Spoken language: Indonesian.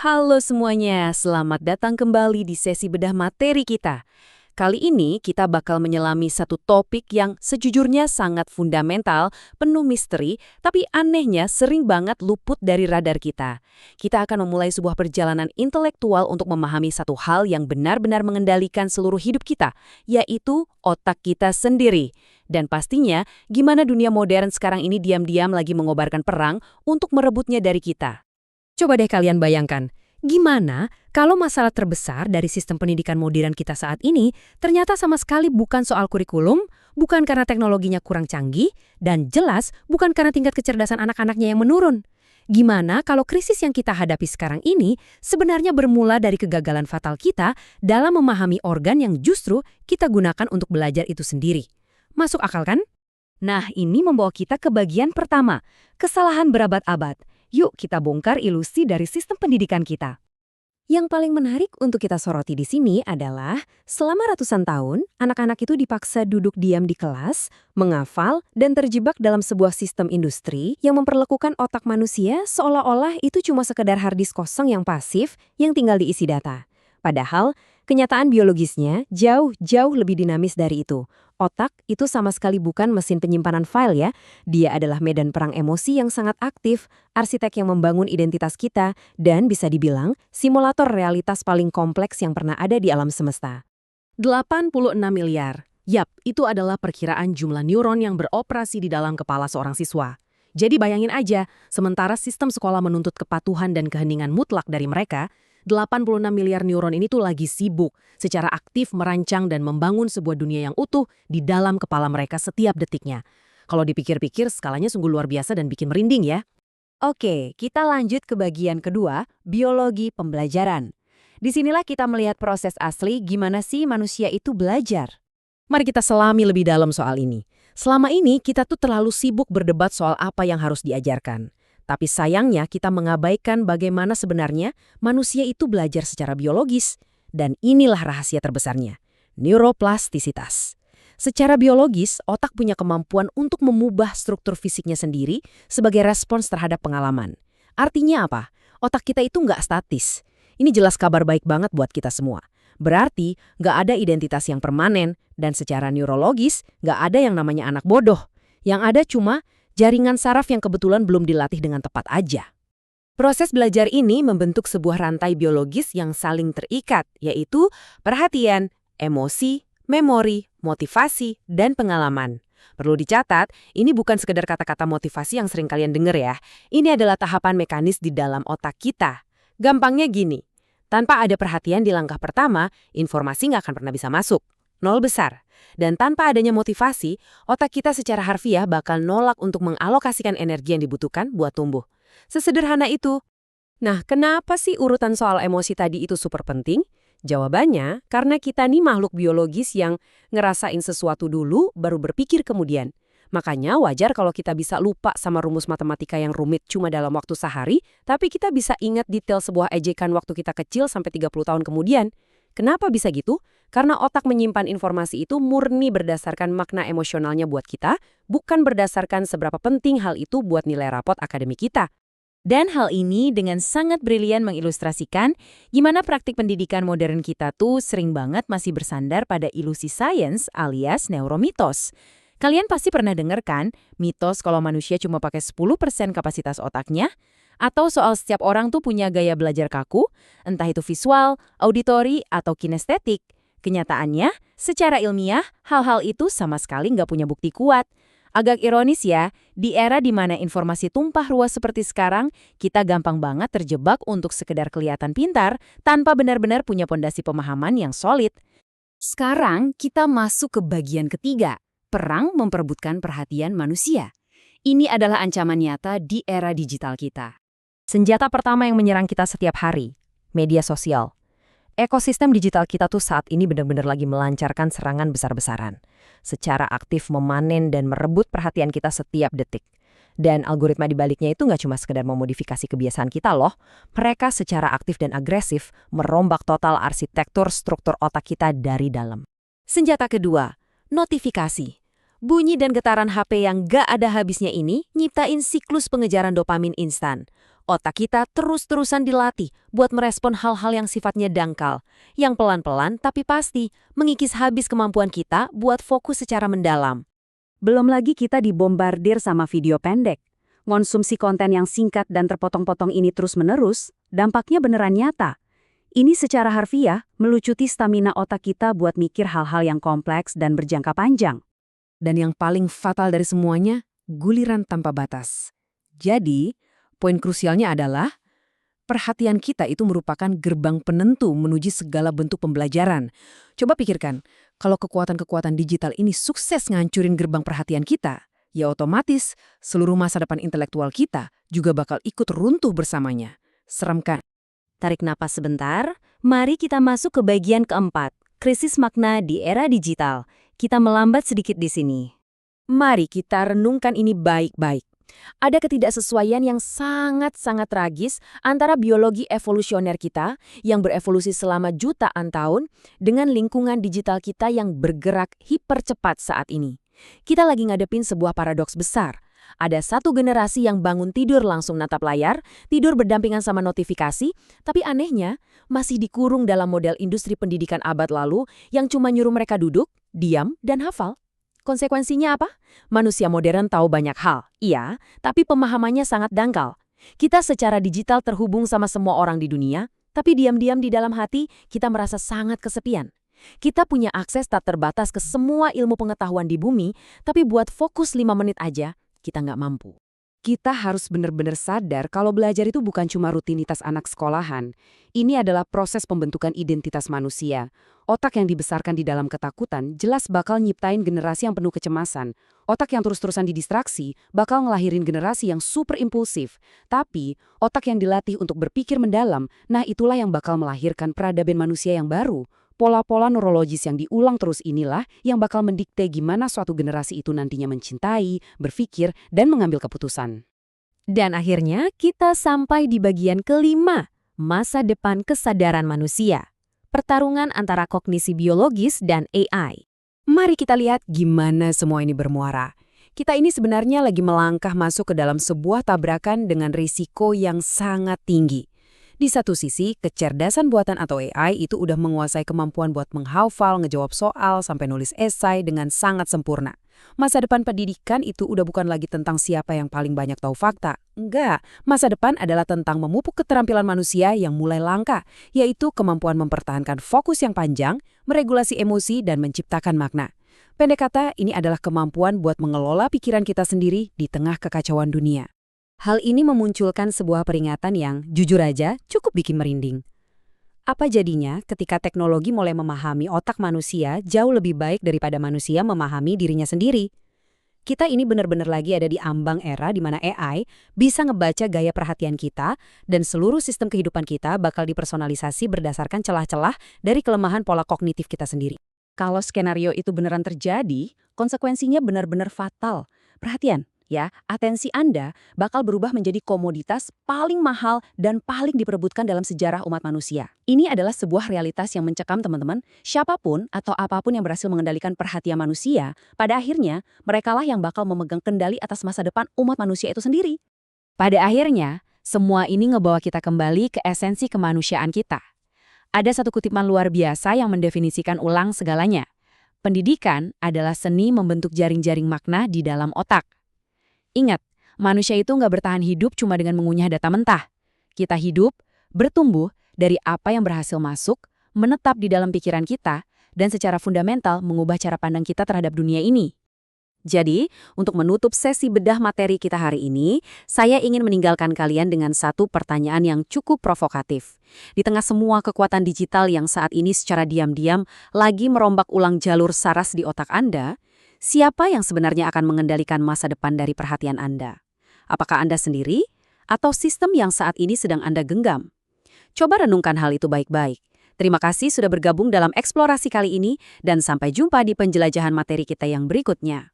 Halo semuanya, selamat datang kembali di sesi bedah materi kita. Kali ini kita bakal menyelami satu topik yang sejujurnya sangat fundamental, penuh misteri, tapi anehnya sering banget luput dari radar kita. Kita akan memulai sebuah perjalanan intelektual untuk memahami satu hal yang benar-benar mengendalikan seluruh hidup kita, yaitu otak kita sendiri. Dan pastinya, gimana dunia modern sekarang ini diam-diam lagi mengobarkan perang untuk merebutnya dari kita. Coba deh kalian bayangkan, gimana kalau masalah terbesar dari sistem pendidikan modern kita saat ini ternyata sama sekali bukan soal kurikulum, bukan karena teknologinya kurang canggih, dan jelas bukan karena tingkat kecerdasan anak-anaknya yang menurun. Gimana kalau krisis yang kita hadapi sekarang ini sebenarnya bermula dari kegagalan fatal kita dalam memahami organ yang justru kita gunakan untuk belajar itu sendiri? Masuk akal kan? Nah, ini membawa kita ke bagian pertama, kesalahan berabad-abad. Yuk kita bongkar ilusi dari sistem pendidikan kita. Yang paling menarik untuk kita soroti di sini adalah selama ratusan tahun, anak-anak itu dipaksa duduk diam di kelas, menghafal, dan terjebak dalam sebuah sistem industri yang memperlakukan otak manusia seolah-olah itu cuma sekedar harddisk kosong yang pasif yang tinggal diisi data. Padahal, kenyataan biologisnya jauh lebih dinamis dari itu. Otak itu sama sekali bukan mesin penyimpanan file ya. Dia adalah medan perang emosi yang sangat aktif, arsitek yang membangun identitas kita, dan bisa dibilang simulator realitas paling kompleks yang pernah ada di alam semesta. 86 miliar. Yap, itu adalah perkiraan jumlah neuron yang beroperasi di dalam kepala seorang siswa. Jadi bayangin aja, sementara sistem sekolah menuntut kepatuhan dan keheningan mutlak dari mereka, 86 miliar neuron ini tuh lagi sibuk secara aktif merancang dan membangun sebuah dunia yang utuh di dalam kepala mereka setiap detiknya. Kalau dipikir-pikir skalanya sungguh luar biasa dan bikin merinding ya. Oke, kita lanjut ke bagian kedua, biologi pembelajaran. Disinilah kita melihat proses asli gimana sih manusia itu belajar. Mari kita selami lebih dalam soal ini. Selama ini kita tuh terlalu sibuk berdebat soal apa yang harus diajarkan. Tapi sayangnya kita mengabaikan bagaimana sebenarnya manusia itu belajar secara biologis. Dan inilah rahasia terbesarnya, neuroplastisitas. Secara biologis, otak punya kemampuan untuk mengubah struktur fisiknya sendiri sebagai respons terhadap pengalaman. Artinya apa? Otak kita itu nggak statis. Ini jelas kabar baik banget buat kita semua. Berarti nggak ada identitas yang permanen, dan secara neurologis nggak ada yang namanya anak bodoh. Yang ada cuma jaringan saraf yang kebetulan belum dilatih dengan tepat aja. Proses belajar ini membentuk sebuah rantai biologis yang saling terikat, yaitu perhatian, emosi, memori, motivasi, dan pengalaman. Perlu dicatat, ini bukan sekedar kata-kata motivasi yang sering kalian dengar ya. Ini adalah tahapan mekanis di dalam otak kita. Gampangnya gini, tanpa ada perhatian di langkah pertama, informasi nggak akan pernah bisa masuk. Nol besar. Dan tanpa adanya motivasi, otak kita secara harfiah bakal nolak untuk mengalokasikan energi yang dibutuhkan buat tumbuh. Sesederhana itu. Nah, kenapa sih urutan soal emosi tadi itu super penting? Jawabannya, karena kita nih makhluk biologis yang ngerasain sesuatu dulu, baru berpikir kemudian. Makanya wajar kalau kita bisa lupa sama rumus matematika yang rumit cuma dalam waktu sehari, tapi kita bisa ingat detail sebuah ejekan waktu kita kecil sampai 30 tahun kemudian. Kenapa bisa gitu? Karena otak menyimpan informasi itu murni berdasarkan makna emosionalnya buat kita, bukan berdasarkan seberapa penting hal itu buat nilai rapot akademik kita. Dan hal ini dengan sangat brilian mengilustrasikan gimana praktik pendidikan modern kita tuh sering banget masih bersandar pada ilusi sains alias neuromitos. Kalian pasti pernah dengar kan mitos kalau manusia cuma pakai 10% kapasitas otaknya? Atau soal setiap orang tuh punya gaya belajar kaku, entah itu visual, auditori, atau kinestetik. Kenyataannya, secara ilmiah, hal-hal itu sama sekali nggak punya bukti kuat. Agak ironis ya, di era di mana informasi tumpah ruas seperti sekarang, kita gampang banget terjebak untuk sekedar kelihatan pintar tanpa benar-benar punya pondasi pemahaman yang solid. Sekarang kita masuk ke bagian ketiga, perang memperebutkan perhatian manusia. Ini adalah ancaman nyata di era digital kita. Senjata pertama yang menyerang kita setiap hari, media sosial. Ekosistem digital kita tuh saat ini benar-benar lagi melancarkan serangan besar-besaran. Secara aktif memanen dan merebut perhatian kita setiap detik. Dan algoritma di baliknya itu nggak cuma sekedar memodifikasi kebiasaan kita loh. Mereka secara aktif dan agresif merombak total arsitektur struktur otak kita dari dalam. Senjata kedua, notifikasi. Bunyi dan getaran HP yang gak ada habisnya ini nyiptain siklus pengejaran dopamin instan. Otak kita terus-terusan dilatih buat merespon hal-hal yang sifatnya dangkal, yang pelan-pelan tapi pasti mengikis habis kemampuan kita buat fokus secara mendalam. Belum lagi kita dibombardir sama video pendek. Konsumsi konten yang singkat dan terpotong-potong ini terus-menerus, dampaknya beneran nyata. Ini secara harfiah melucuti stamina otak kita buat mikir hal-hal yang kompleks dan berjangka panjang. Dan yang paling fatal dari semuanya, guliran tanpa batas. Jadi, poin krusialnya adalah perhatian kita itu merupakan gerbang penentu menuju segala bentuk pembelajaran. Coba pikirkan, kalau kekuatan-kekuatan digital ini sukses ngancurin gerbang perhatian kita, ya otomatis seluruh masa depan intelektual kita juga bakal ikut runtuh bersamanya. Serem kan? Tarik napas sebentar, mari kita masuk ke bagian keempat, krisis makna di era digital. Kita melambat sedikit di sini. Mari kita renungkan ini baik-baik. Ada ketidaksesuaian yang sangat-sangat tragis antara biologi evolusioner kita yang berevolusi selama jutaan tahun dengan lingkungan digital kita yang bergerak hipercepat saat ini. Kita lagi ngadepin sebuah paradoks besar. Ada satu generasi yang bangun tidur langsung natap layar, tidur berdampingan sama notifikasi, tapi anehnya masih dikurung dalam model industri pendidikan abad lalu yang cuma nyuruh mereka duduk, diam, dan hafal. Konsekuensinya apa? Manusia modern tahu banyak hal, iya, tapi pemahamannya sangat dangkal. Kita secara digital terhubung sama semua orang di dunia, tapi diam-diam di dalam hati kita merasa sangat kesepian. Kita punya akses tak terbatas ke semua ilmu pengetahuan di bumi, tapi buat fokus 5 menit aja, kita nggak mampu. Kita harus benar-benar sadar kalau belajar itu bukan cuma rutinitas anak sekolahan. Ini adalah proses pembentukan identitas manusia. Otak yang dibesarkan di dalam ketakutan jelas bakal nyiptain generasi yang penuh kecemasan. Otak yang terus-terusan didistraksi bakal ngelahirin generasi yang super impulsif. Tapi, otak yang dilatih untuk berpikir mendalam, nah itulah yang bakal melahirkan peradaban manusia yang baru. Pola-pola neurologis yang diulang terus inilah yang bakal mendikte gimana suatu generasi itu nantinya mencintai, berpikir, dan mengambil keputusan. Dan akhirnya kita sampai di bagian kelima, masa depan kesadaran manusia. Pertarungan antara kognisi biologis dan AI. Mari kita lihat gimana semua ini bermuara. Kita ini sebenarnya lagi melangkah masuk ke dalam sebuah tabrakan dengan risiko yang sangat tinggi. Di satu sisi, kecerdasan buatan atau AI itu udah menguasai kemampuan buat menghafal, ngejawab soal, sampai nulis esai dengan sangat sempurna. Masa depan pendidikan itu udah bukan lagi tentang siapa yang paling banyak tahu fakta. Enggak, masa depan adalah tentang memupuk keterampilan manusia yang mulai langka, yaitu kemampuan mempertahankan fokus yang panjang, meregulasi emosi, dan menciptakan makna. Pendek kata, ini adalah kemampuan buat mengelola pikiran kita sendiri di tengah kekacauan dunia. Hal ini memunculkan sebuah peringatan yang, jujur aja, cukup bikin merinding. Apa jadinya ketika teknologi mulai memahami otak manusia jauh lebih baik daripada manusia memahami dirinya sendiri? Kita ini benar-benar lagi ada di ambang era di mana AI bisa ngebaca gaya perhatian kita dan seluruh sistem kehidupan kita bakal dipersonalisasi berdasarkan celah-celah dari kelemahan pola kognitif kita sendiri. Kalau skenario itu beneran terjadi, konsekuensinya benar-benar fatal. Perhatian. Ya, atensi Anda bakal berubah menjadi komoditas paling mahal dan paling diperebutkan dalam sejarah umat manusia. Ini adalah sebuah realitas yang mencekam teman-teman. Siapapun atau apapun yang berhasil mengendalikan perhatian manusia, pada akhirnya merekalah yang bakal memegang kendali atas masa depan umat manusia itu sendiri. Pada akhirnya, semua ini ngebawa kita kembali ke esensi kemanusiaan kita. Ada satu kutipan luar biasa yang mendefinisikan ulang segalanya. Pendidikan adalah seni membentuk jaring-jaring makna di dalam otak. Ingat, manusia itu nggak bertahan hidup cuma dengan mengunyah data mentah. Kita hidup, bertumbuh dari apa yang berhasil masuk, menetap di dalam pikiran kita, dan secara fundamental mengubah cara pandang kita terhadap dunia ini. Jadi, untuk menutup sesi bedah materi kita hari ini, saya ingin meninggalkan kalian dengan satu pertanyaan yang cukup provokatif. Di tengah semua kekuatan digital yang saat ini secara diam-diam lagi merombak ulang jalur saras di otak Anda, siapa yang sebenarnya akan mengendalikan masa depan dari perhatian Anda? Apakah Anda sendiri? Atau sistem yang saat ini sedang Anda genggam? Coba renungkan hal itu baik-baik. Terima kasih sudah bergabung dalam eksplorasi kali ini, dan sampai jumpa di penjelajahan materi kita yang berikutnya.